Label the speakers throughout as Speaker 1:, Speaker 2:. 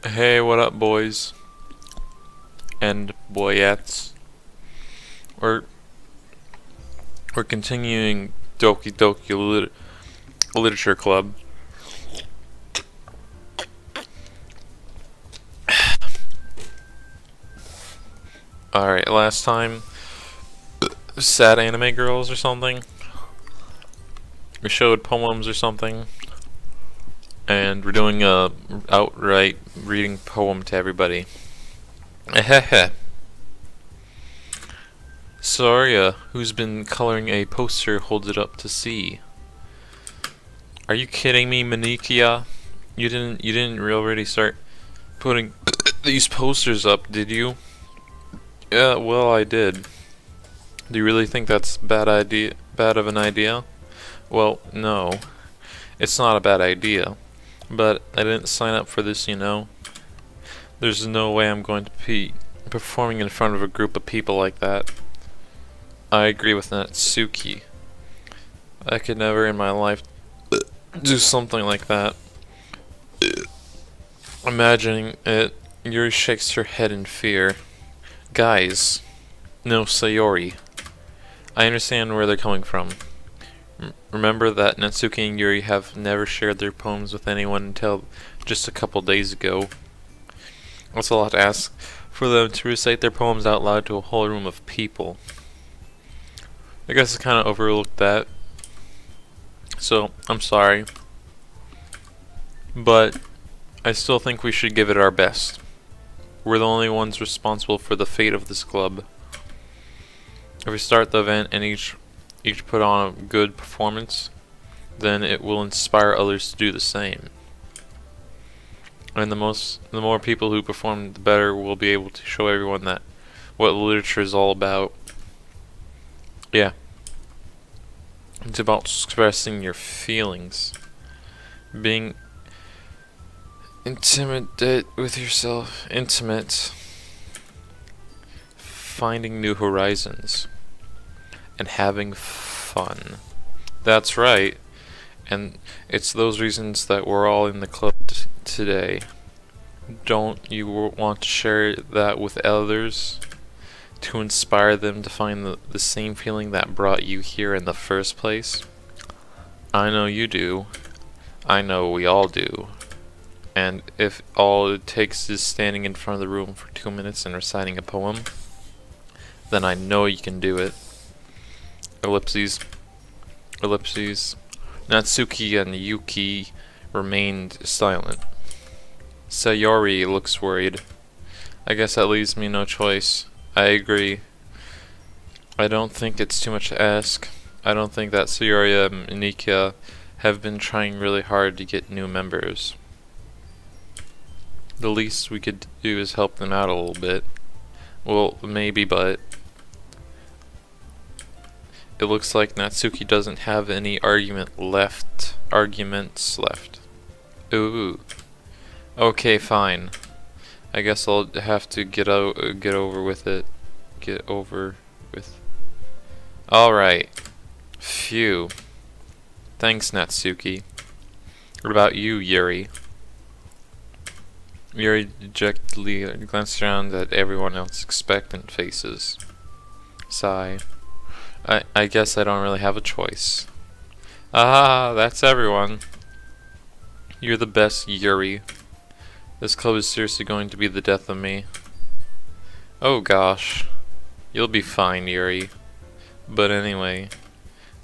Speaker 1: Hey, what up, boys and boyettes? We're we're continuing Doki Literature Club. All right, last time, sad anime girls or something. We showed poems or something, and we're doing a outright reading poem to everybody. Hehe. Soria, who's been coloring a poster, holds it up to see. Are you kidding me, Manikia? You didn't already start putting these posters up, did you? Yeah, well, I did. Do you really think that's bad of an idea? Well, no. It's not a bad idea. But I didn't sign up for this, you know. There's no way I'm going to be performing in front of a group of people like that. I agree with Natsuki. I could never in my life do something like that. Imagining it, Yuri shakes her head in fear. Guys, no Sayori. I understand where they're coming from. Remember that Natsuki and Yuri have never shared their poems with anyone until just a couple days ago. That's a lot to ask for them to recite their poems out loud to a whole room of people. I guess I kind of overlooked that. So, I'm sorry. But I still think we should give it our best. We're the only ones responsible for the fate of this club. If we start the event and each put on a good performance, then it will inspire others to do the same. And the more people who perform, the better we'll be able to show everyone that what literature is all about. Yeah. It's about expressing your feelings. Being intimate with yourself. Intimate. Finding new horizons. And having fun. That's right. And it's those reasons that we're all in the club today. Don't you want to share that with others? To inspire them to find the same feeling that brought you here in the first place? I know you do. I know we all do. And if all it takes is standing in front of the room for 2 minutes and reciting a poem, then I know you can do it. Ellipses. Ellipses. Natsuki and Yuki remained silent. Sayori looks worried. I guess that leaves me no choice. I agree. I don't think it's too much to ask. I don't think that Sayori and Nikia have been trying really hard to get new members. The least we could do is help them out a little bit. Well, maybe, but it looks like Natsuki doesn't have any arguments left. Ooh. Okay, fine. I guess I'll have to get over with it. Get over with. Alright. Phew. Thanks, Natsuki. What about you, Yuri? Yuri dejectedly glanced around at everyone else's expectant faces. Sigh. I guess I don't really have a choice. Ah, that's everyone. You're the best, Yuri. This club is seriously going to be the death of me. Oh gosh. You'll be fine, Yuri. But anyway,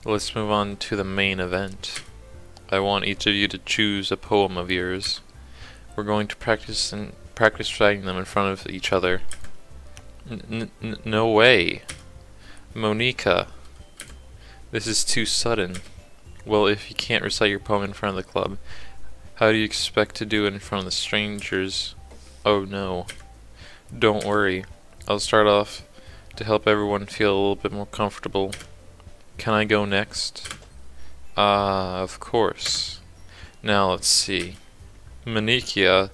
Speaker 1: let's move on to the main event. I want each of you to choose a poem of yours. We're going to practice writing them in front of each other. No way. Monica. This is too sudden. Well, if you can't recite your poem in front of the club, how do you expect to do it in front of the strangers? Oh no. Don't worry. I'll start off to help everyone feel a little bit more comfortable. Can I go next? Of course. Now let's see. Manikia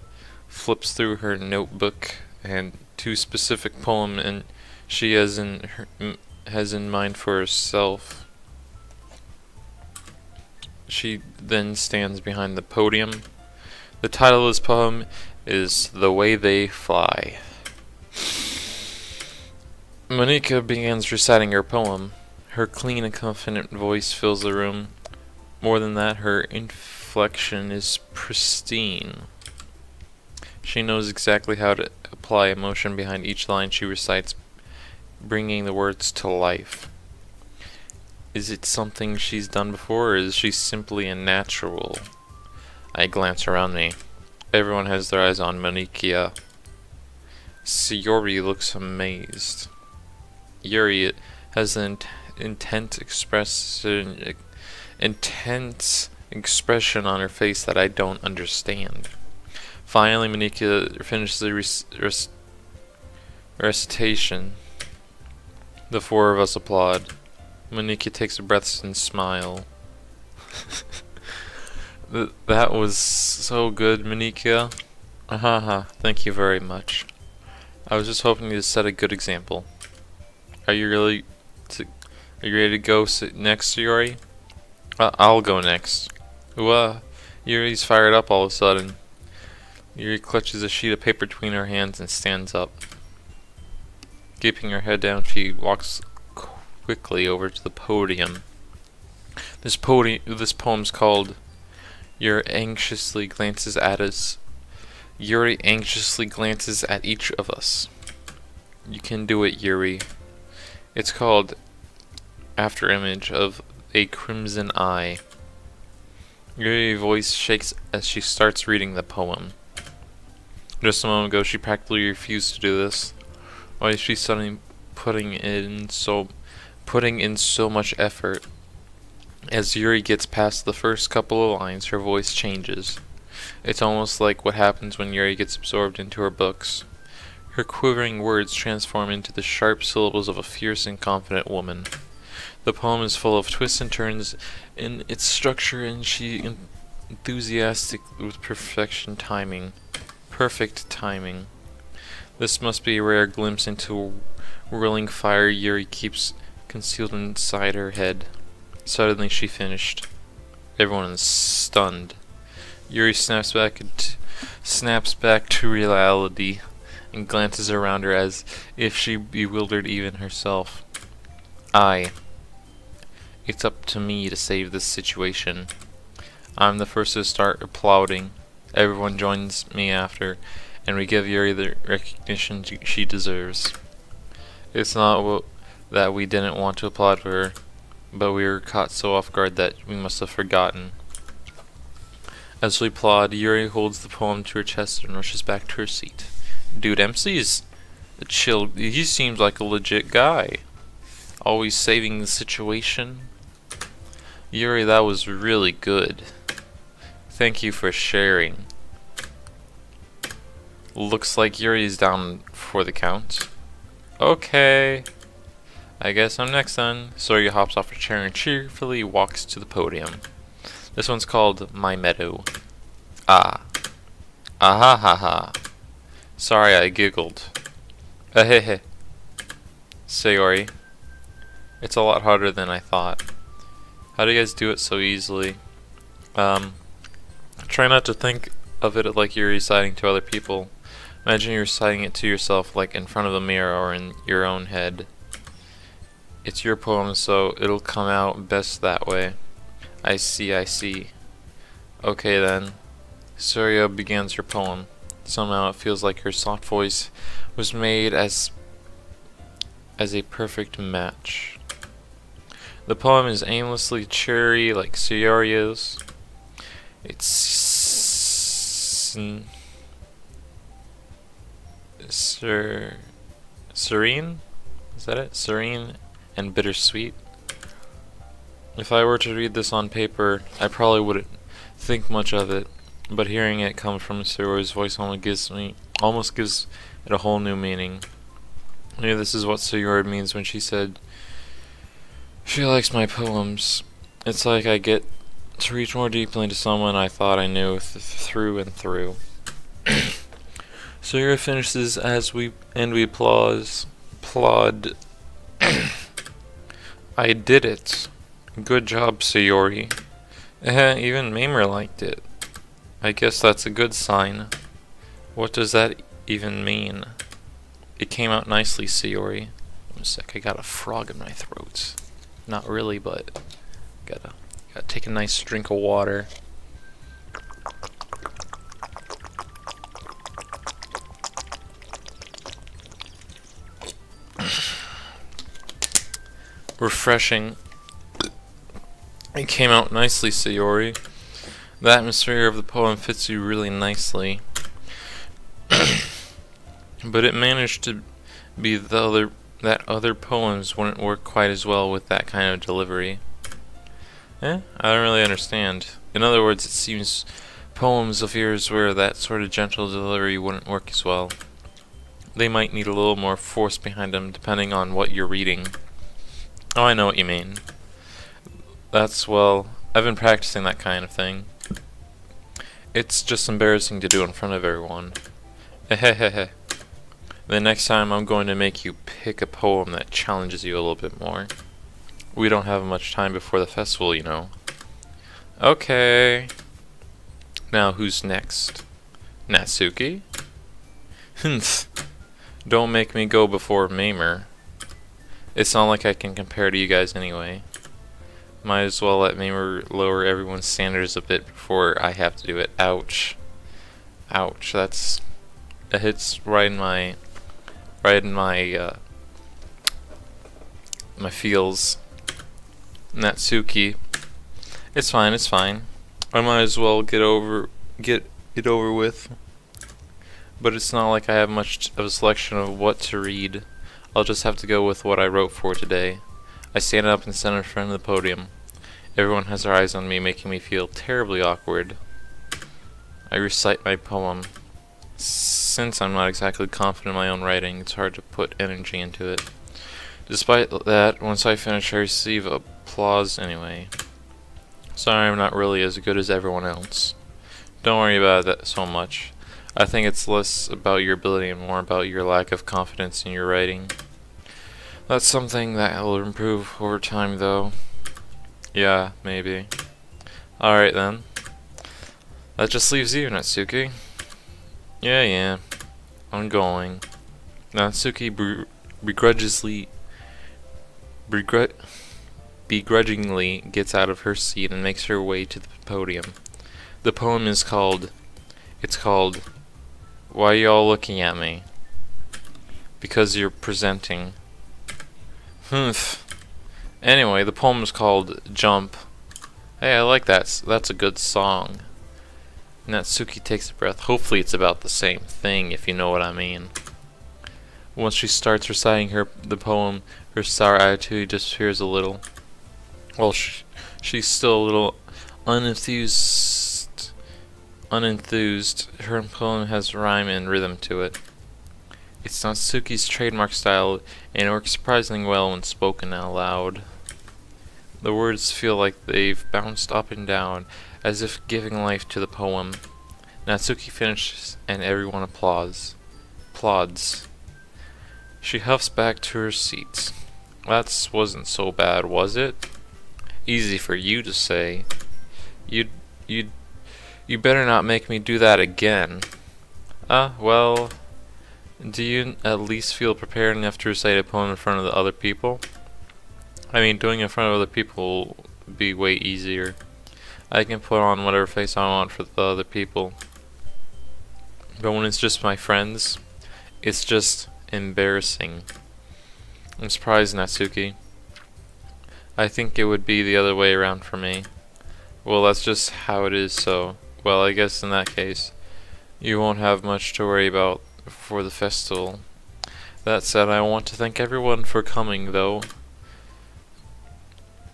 Speaker 1: flips through her notebook and to specific poem and she has in mind for herself. She then stands behind the podium. The title of this poem is The Way They Fly. Monica begins reciting her poem. Her clean and confident voice fills the room. More than that, her inflection is pristine. She knows exactly how to apply emotion behind each line she recites, bringing the words to life. Is it something she's done before, or is she simply a natural? I glance around me. Everyone has their eyes on Monikia. Sayori looks amazed. Yuri has an intense expression on her face that I don't understand. Finally, Monikia finishes the recitation. The four of us applaud. Monikia takes a breath and smile. That was so good, Monikia. Thank you very much. I was just hoping to set a good example. Are you ready to go sit next to Yuri? I'll go next. Yuri's fired up all of a sudden. Yuri clutches a sheet of paper between her hands and stands up. Keeping her head down, she walks quickly over to the podium. This poem's called Yuri anxiously glances at us. Yuri anxiously glances at each of us. You can do it, Yuri. It's called After Image of a Crimson Eye. Yuri's voice shakes as she starts reading the poem. Just a moment ago, she practically refused to do this. Why is she suddenly putting in so much effort? As Yuri gets past the first couple of lines, her voice changes. It's almost like what happens when Yuri gets absorbed into her books. Her quivering words transform into the sharp syllables of a fierce and confident woman. The poem is full of twists and turns in its structure, and she enthusiastic with perfect timing. This must be a rare glimpse into whirling fire Yuri keeps concealed inside her head. Suddenly she finished. Everyone is stunned. Yuri snaps back to reality and glances around her as if she bewildered even herself. It's up to me to save this situation. I'm the first to start applauding. Everyone joins me after, and we give Yuri the recognition she deserves. It's not that we didn't want to applaud for her, but we were caught so off guard that we must have forgotten. As we applaud, Yuri holds the poem to her chest and rushes back to her seat. Dude, MC's chill. He seems like a legit guy. Always saving the situation. Yuri, that was really good. Thank you for sharing. Looks like Yuri's down for the count. Okay. I guess I'm next then. Sorya hops off her chair and cheerfully walks to the podium. This one's called My Meadow. Ah ha ha ha. Sorry I giggled. Ahehe. Sayori. It's a lot harder than I thought. How do you guys do it so easily? Try not to think of it like you're reciting to other people. Imagine you're reciting it to yourself, like in front of a mirror or in your own head. It's your poem, so it'll come out best that way. I see. Okay then. Surya begins her poem. Somehow it feels like her soft voice was made as a perfect match. The poem is aimlessly cheery like Sayori's. It's serene? Is that it? Serene and bittersweet. If I were to read this on paper, I probably wouldn't think much of it, but hearing it come from Sayori's voice almost gives it a whole new meaning. Maybe this is what Sayori means when she said she likes my poems. It's like I get to reach more deeply into someone I thought I knew through and through. Sayori finishes as we applaud. I did it. Good job, Sayori. Even Mamer liked it. I guess that's a good sign. What does that even mean? It came out nicely, Sayori. One sec, I got a frog in my throat. Not really, but gotta take a nice drink of water. Refreshing. It came out nicely, Sayori. The atmosphere of the poem fits you really nicely. But it managed to be that other poems wouldn't work quite as well with that kind of delivery. I don't really understand. In other words, it seems poems of yours where that sort of gentle delivery wouldn't work as well. They might need a little more force behind them depending on what you're reading. Oh, I know what you mean. Well, I've been practicing that kind of thing. It's just embarrassing to do in front of everyone. Hehehe. The next time I'm going to make you pick a poem that challenges you a little bit more. We don't have much time before the festival, you know. Okay. Now who's next? Natsuki? Don't make me go before Mamer. It's not like I can compare to you guys anyway. Might as well let Mamer lower everyone's standards a bit before I have to do it. Ouch. Ouch, that hits right in my my feels. Natsuki. It's fine. I might as well get it over with. But it's not like I have much of a selection of what to read. I'll just have to go with what I wrote for today. I stand up and stand in front of the podium. Everyone has their eyes on me, making me feel terribly awkward. I recite my poem. Since I'm not exactly confident in my own writing, it's hard to put energy into it. Despite that, once I finish, I receive applause anyway. Sorry, I'm not really as good as everyone else. Don't worry about that so much. I think it's less about your ability and more about your lack of confidence in your writing. That's something that will improve over time, though. Yeah, maybe. Alright then. That just leaves you, Natsuki. Yeah. I'm going. Natsuki begrudgingly gets out of her seat and makes her way to the podium. The poem is called... Why are y'all looking at me? Because you're presenting. Anyway, the poem is called Jump. Hey, I like that. That's a good song. Natsuki takes a breath. Hopefully it's about the same thing, if you know what I mean. Once she starts reciting the poem, her sour attitude disappears a little. Well, she's still a little unenthused. Her poem has rhyme and rhythm to it. It's Natsuki's trademark style, and it works surprisingly well when spoken out loud. The words feel like they've bounced up and down, as if giving life to the poem. Natsuki finishes, and everyone applauds. She huffs back to her seat. That wasn't so bad, was it? Easy for you to say. You better not make me do that again. Well, do you at least feel prepared enough to recite a poem in front of the other people? I mean, doing it in front of other people will be way easier. I can put on whatever face I want for the other people. But when it's just my friends, it's just embarrassing. I'm surprised, Natsuki. I think it would be the other way around for me. Well, that's just how it is, so... Well, I guess in that case, you won't have much to worry about for the festival. That said, I want to thank everyone for coming, though.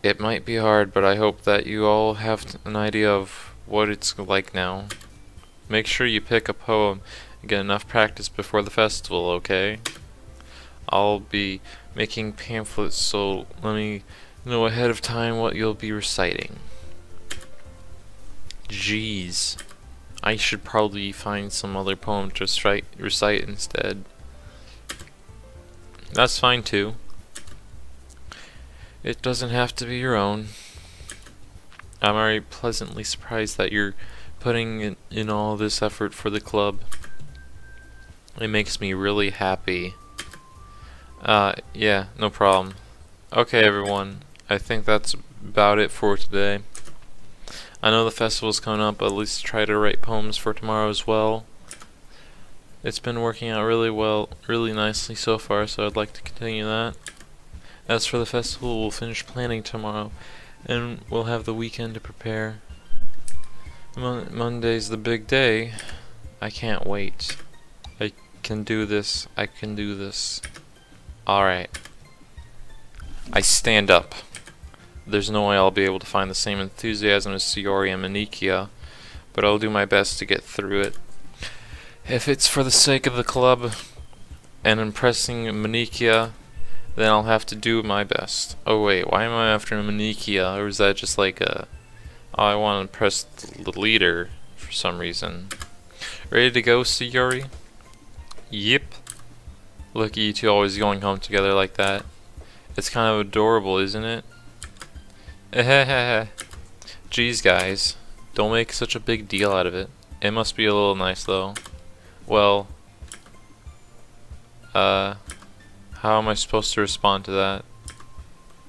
Speaker 1: It might be hard, but I hope that you all have an idea of what it's like now. Make sure you pick a poem and get enough practice before the festival, okay? I'll be making pamphlets, so let me know ahead of time what you'll be reciting. Jeez. I should probably find some other poem to recite instead. That's fine too. It doesn't have to be your own. I'm already pleasantly surprised that you're putting in all this effort for the club. It makes me really happy. Yeah, no problem. Okay, everyone. I think that's about it for today. I know the festival's coming up, but at least try to write poems for tomorrow as well. It's been working out really well, really nicely so far, so I'd like to continue that. As for the festival, we'll finish planning tomorrow, and we'll have the weekend to prepare. Monday's the big day. I can't wait. I can do this. I can do this. Alright. I stand up. There's no way I'll be able to find the same enthusiasm as Sayori and Manikia, but I'll do my best to get through it. If it's for the sake of the club and impressing Manikia, then I'll have to do my best. Oh wait, why am I after Manikia? Or is that just like a... Oh, I want to impress the leader for some reason. Ready to go, Sayori? Yep. Look at you two always going home together like that. It's kind of adorable, isn't it? Jeez, guys. Don't make such a big deal out of it. It must be a little nice, though. Well, how am I supposed to respond to that?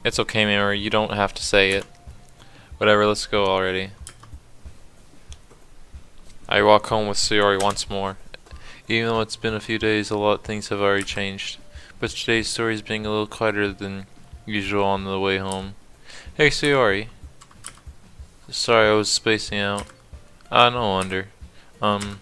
Speaker 1: It's okay, Mary, you don't have to say it. Whatever, let's go already. I walk home with Sayori once more. Even though it's been a few days, a lot of things have already changed. But today's story is being a little quieter than usual on the way home. Hey, Sayori. Sorry, I was spacing out. No wonder. I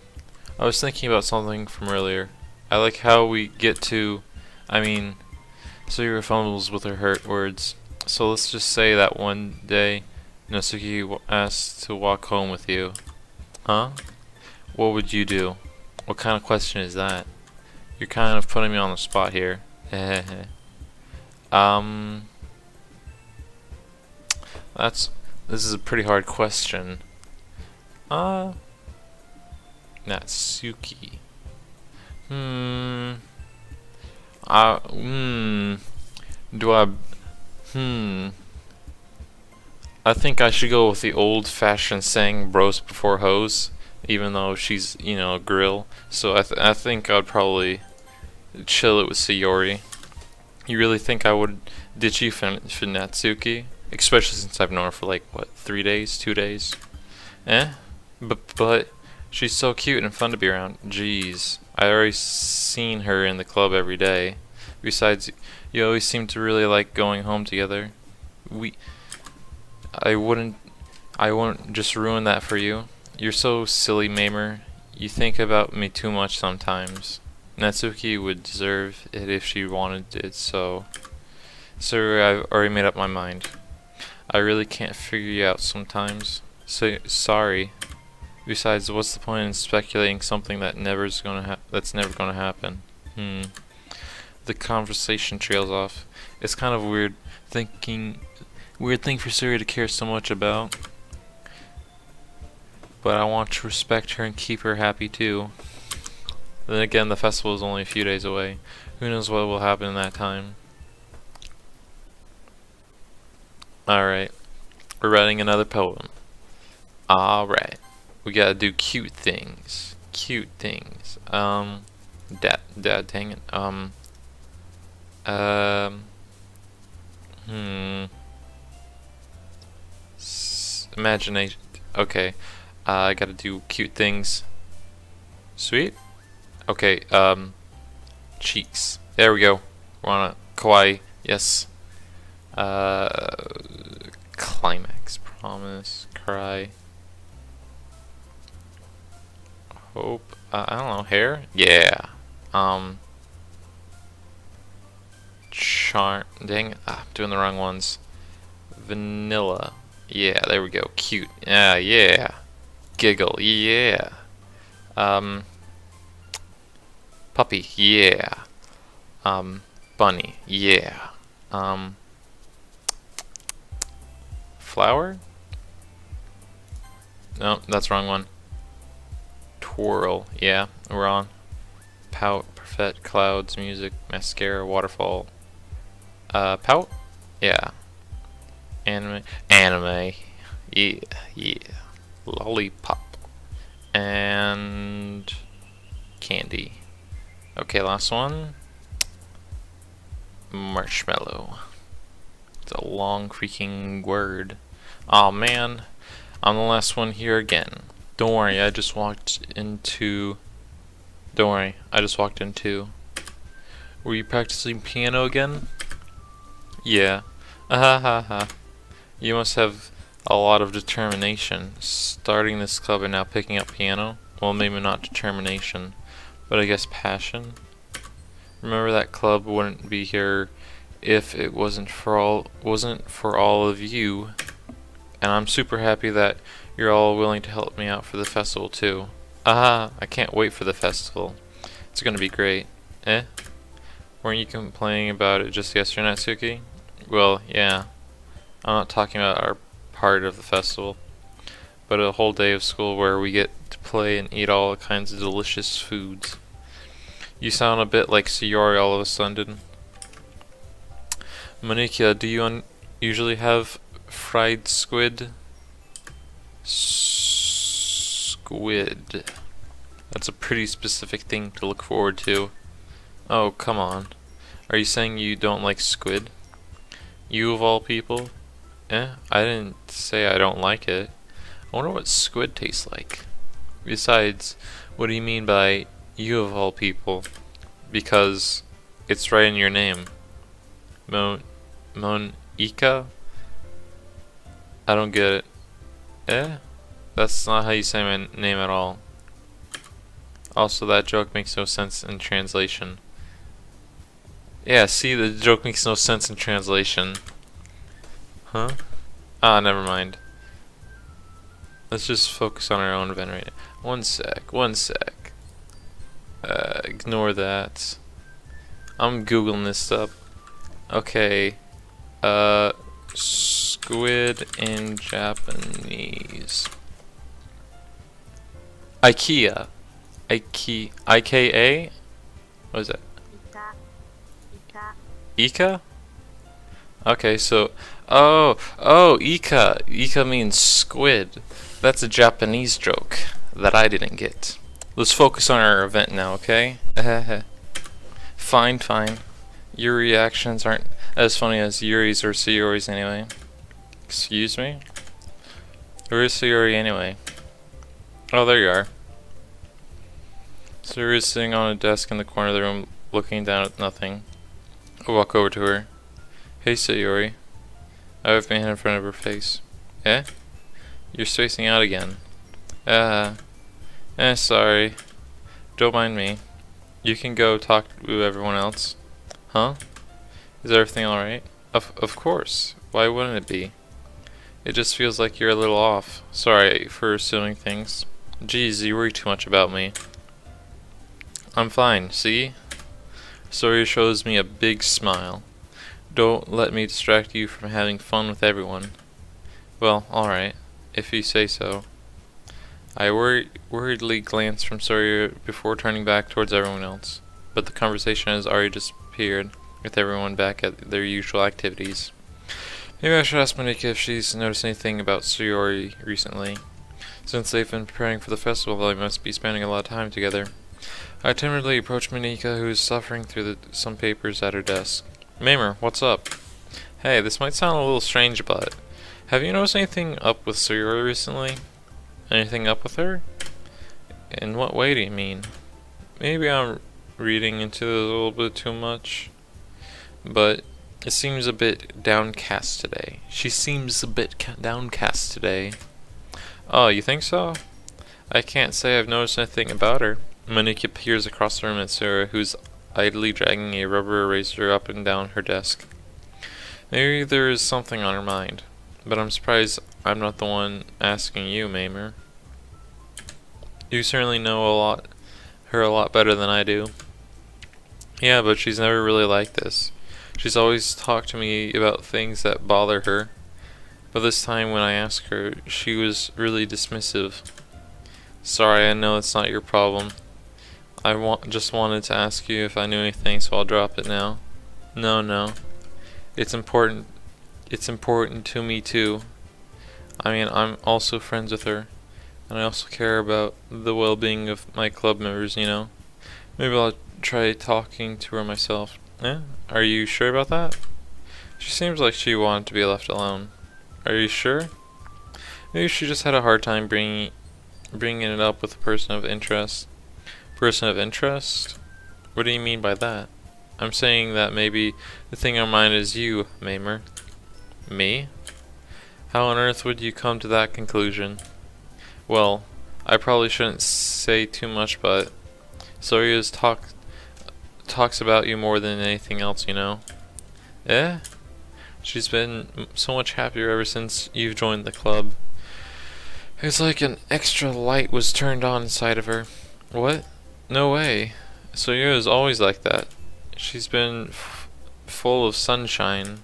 Speaker 1: was thinking about something from earlier. I like how we get to... Sayori fumbles with her hurt words. So let's just say that one day, Natsuki asked to walk home with you. Huh? What would you do? What kind of question is that? You're kind of putting me on the spot here. This is a pretty hard question. Natsuki. I think I should go with the old-fashioned saying "bros before hoes," even though she's, a grill. So I think I'd probably chill it with Sayori. You really think I would ditch you for Natsuki? Especially since I've known her for like, what, 3 days? 2 days? But she's so cute and fun to be around. Jeez. I already seen her in the club every day. Besides, you always seem to really like going home together. I wouldn't just ruin that for you. You're so silly, Mamer. You think about me too much sometimes. Natsuki would deserve it if she wanted it, so... Sir, I've already made up my mind. I really can't figure you out sometimes. So, sorry. Besides, what's the point in speculating something that's never gonna happen? The conversation trails off. It's kind of weird thing for Suri to care so much about. But I want to respect her and keep her happy too. Then again, the festival is only a few days away. Who knows what will happen in that time? Alright. We're writing another poem. Alright. We gotta do cute things. Cute things. Dad, dang it. Imagination. Okay. I gotta do cute things. Sweet. Okay, cheeks. There we go. We're on a kawaii. Yes. Climax. Promise. Cry. Hope. I don't know. Hair? Yeah. Charm. Dang it. I'm doing the wrong ones. Vanilla. Yeah, there we go. Cute. Yeah. Giggle. Yeah. Puppy. Yeah. Bunny. Yeah. Flower? No, that's the wrong one. Twirl. Yeah, we're on. Pout. Perfect. Clouds. Music. Mascara. Waterfall. Pout? Yeah. Anime. Yeah. Lollipop. And candy. Okay, last one. Marshmallow. It's a long freaking word. Aw, man. I'm the last one here again. Don't worry, I just walked into... Don't worry, I just walked into... Were you practicing piano again? Yeah. Ha ha ha. You must have a lot of determination. Starting this club and now picking up piano? Well, maybe not determination, but I guess passion? Remember that club wouldn't be here if it wasn't for all of you. And I'm super happy that you're all willing to help me out for the festival too. Aha! I can't wait for the festival. It's gonna be great. Eh? Weren't you complaining about it just yesterday, Natsuki? Well, yeah. I'm not talking about our part of the festival, but a whole day of school where we get to play and eat all kinds of delicious foods. You sound a bit like Sayori all of a sudden. Monikia, do you usually have fried squid? Squid. That's a pretty specific thing to look forward to. Oh, come on. Are you saying you don't like squid? You of all people? I didn't say I don't like it. I wonder what squid tastes like. Besides, what do you mean by you of all people? Because it's right in your name. Monika? I don't get it. That's not how you say my name at all. Also, that joke makes no sense in translation. Yeah, see, the joke makes no sense in translation. Huh? Ah, never mind. Let's just focus on our own event right now. One sec. Ignore that. I'm googling this up. Okay. Squid in Japanese. IKEA. IKA? What is that? Ika? Okay, so... Oh, Ika. Ika means squid. That's a Japanese joke that I didn't get. Let's focus on our event now, okay? Fine. Your reactions aren't as funny as Yuri's or Sayori's anyway. Excuse me? Where's Sayori anyway? Oh, there you are. Sayori is sitting on a desk in the corner of the room, looking down at nothing. I walk over to her. Hey, Sayori. I have my hand in front of her face. Eh? You're spacing out again. Sorry. Don't mind me. You can go talk to everyone else. Huh? Is everything alright? Of course. Why wouldn't it be? It just feels like you're a little off. Sorry for assuming things. Geez, you worry too much about me. I'm fine, see? Sayori shows me a big smile. Don't let me distract you from having fun with everyone. Well, alright, if you say so. I worriedly glanced from Sayori before turning back towards everyone else, but the conversation has already disappeared, with everyone back at their usual activities. Maybe I should ask Monika if she's noticed anything about Sayori recently. Since they've been preparing for the festival, they must be spending a lot of time together. I timidly approached Monika, who is suffering through some papers at her desk. Mamer, what's up? Hey, this might sound a little strange, but have you noticed anything up with Sayori recently? Anything up with her? In what way do you mean? Maybe I'm reading into this a little bit too much, but it seems a bit downcast today. She seems a bit downcast today. Oh, you think so? I can't say I've noticed anything about her. Monika peers across the room at Sarah, who's idly dragging a rubber eraser up and down her desk. Maybe there is something on her mind, but I'm surprised I'm not the one asking you, Mamer. You certainly know her a lot better than I do. Yeah, but she's never really like this. She's always talked to me about things that bother her, but this time when I asked her, she was really dismissive. Sorry, I know it's not your problem. I just wanted to ask you if I knew anything, so I'll drop it now. No. It's important. It's important to me too. I mean, I'm also friends with her, and I also care about the well-being of my club members, you know. Maybe I'll try talking to her myself. Eh? Are you sure about that? She seems like she wanted to be left alone. Are you sure? Maybe she just had a hard time bringing it up with a person of interest. Person of interest? What do you mean by that? I'm saying that maybe the thing on mind is you, Mamer. Me? How on earth would you come to that conclusion? Well, I probably shouldn't say too much, but Soria's talks about you more than anything else, you know. Eh? She's been so much happier ever since you've joined the club. It's like an extra light was turned on inside of her. What? No way. Soria is always like that. She's been full of sunshine.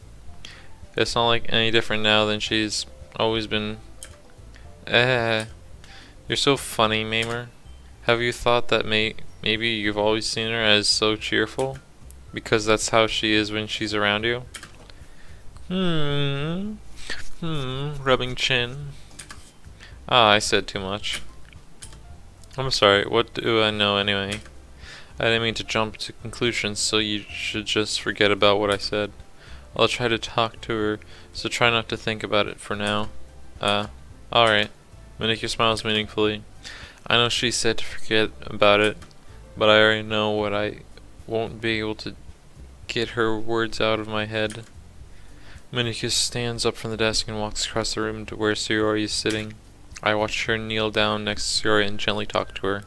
Speaker 1: It's not like any different now than she's always been. Eh. You're so funny, Mamer. Have you thought that maybe you've always seen her as so cheerful? Because that's how she is when she's around you? Rubbing chin. Ah, I said too much. I'm sorry, what do I know anyway? I didn't mean to jump to conclusions, so you should just forget about what I said. I'll try to talk to her, so try not to think about it for now. Alright. Manika smiles meaningfully. I know she said to forget about it, but I already know what I won't be able to get her words out of my head. Manika stands up from the desk and walks across the room to where Sayori is sitting. I watch her kneel down next to Sayori and gently talk to her.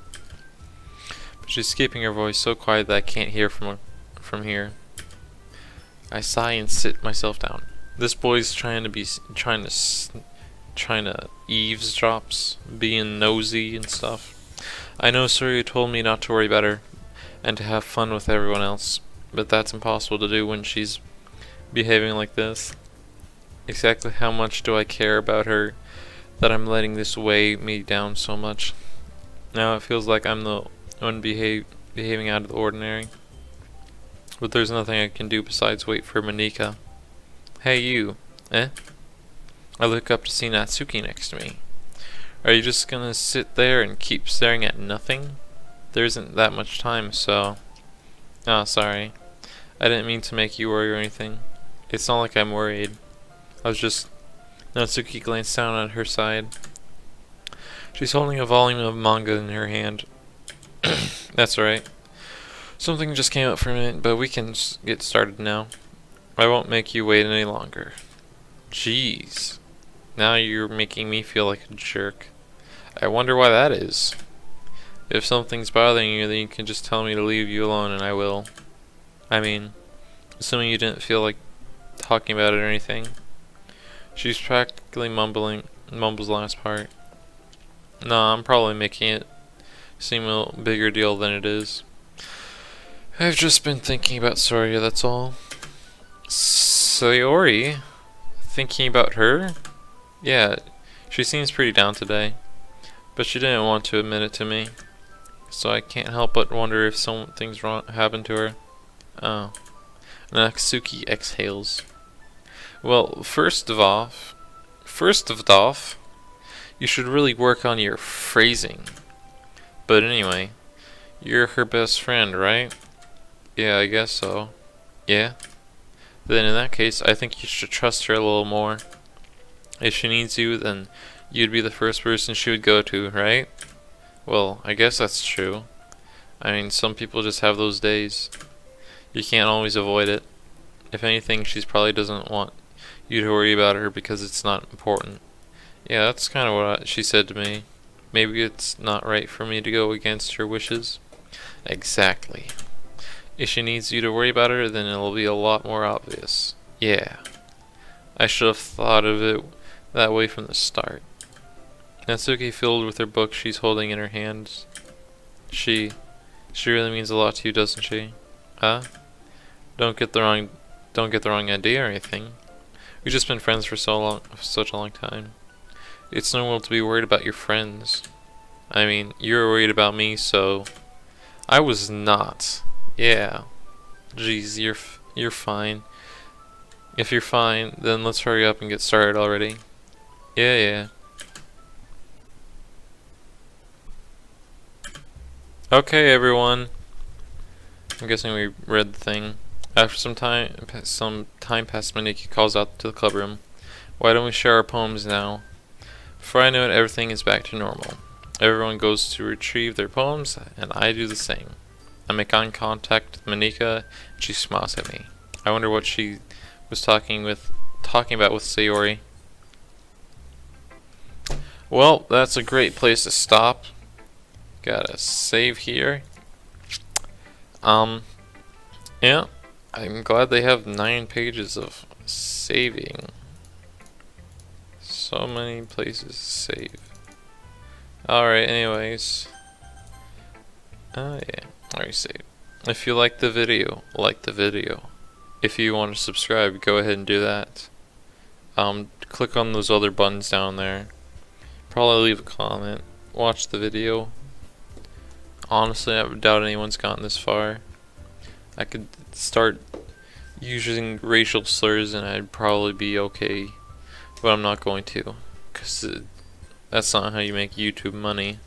Speaker 1: But she's keeping her voice so quiet that I can't hear from here. I sigh and sit myself down. This boy's trying to eavesdrops, being nosy and stuff. I know Sayori told me not to worry about her and to have fun with everyone else, but that's impossible to do when she's behaving like this. Exactly how much do I care about her that I'm letting this weigh me down so much? Now it feels like I'm the one behaving out of the ordinary. But there's nothing I can do besides wait for Manika. Hey you, eh? I look up to see Natsuki next to me. Are you just gonna sit there and keep staring at nothing? There isn't that much time, so... Oh, sorry. I didn't mean to make you worry or anything. It's not like I'm worried. I was just... Natsuki glanced down at her side. She's holding a volume of manga in her hand. That's right. Something just came up for a minute, but we can get started now. I won't make you wait any longer. Jeez. Now you're making me feel like a jerk. I wonder why that is. If something's bothering you, then you can just tell me to leave you alone and I will. I mean, assuming you didn't feel like talking about it or anything. She's practically mumbles the last part. No, I'm probably making it seem a bigger deal than it is. I've just been thinking about Soria, that's all. Sayori? Thinking about her? Yeah, she seems pretty down today. But she didn't want to admit it to me. So I can't help but wonder if something's wrong happened to her. Oh. Natsuki exhales. Well, first of off, you should really work on your phrasing. But anyway, you're her best friend, right? Yeah, I guess so. Yeah? Then in that case, I think you should trust her a little more. If she needs you, then you'd be the first person she would go to, right? Well, I guess that's true. I mean, some people just have those days. You can't always avoid it. If anything, she probably doesn't want you to worry about her because it's not important. Yeah, that's kind of what she said to me. Maybe it's not right for me to go against her wishes. Exactly. If she needs you to worry about her, then it'll be a lot more obvious. Yeah. I should have thought of it that way from the start. Natsuki filled with her book she's holding in her hands. She really means a lot to you, doesn't she? Huh? Don't get the wrong idea or anything. We've just been friends for such a long time. It's normal to be worried about your friends. I mean, you were worried about me, so I was not. Yeah. Jeez, you're fine. If you're fine, then let's hurry up and get started already. Yeah. Okay, everyone. I'm guessing we read the thing. After some time passed, Maniki calls out to the clubroom. Why don't we share our poems now? Before I know it, everything is back to normal. Everyone goes to retrieve their poems, and I do the same. I make eye contact with Manika, and she smiles at me. I wonder what she was talking about with Sayori. Well, that's a great place to stop. Gotta save here. Yeah, I'm glad they have 9 pages of saving. So many places to save. Alright, anyways. Oh yeah, already saved. If you like the video, like the video. If you want to subscribe, go ahead and do that. Click on those other buttons down there. Probably leave a comment. Watch the video. Honestly, I doubt anyone's gotten this far. I could start using racial slurs and I'd probably be okay. But I'm not going to. Because that's not how you make YouTube money.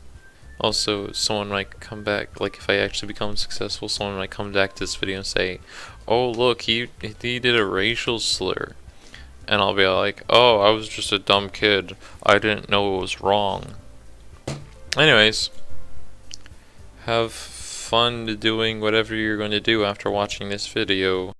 Speaker 1: Also, someone might come back, like if I actually become successful, someone might come back to this video and say, oh look, he did a racial slur. And I'll be like, oh, I was just a dumb kid. I didn't know it was wrong. Anyways, have fun doing whatever you're going to do after watching this video.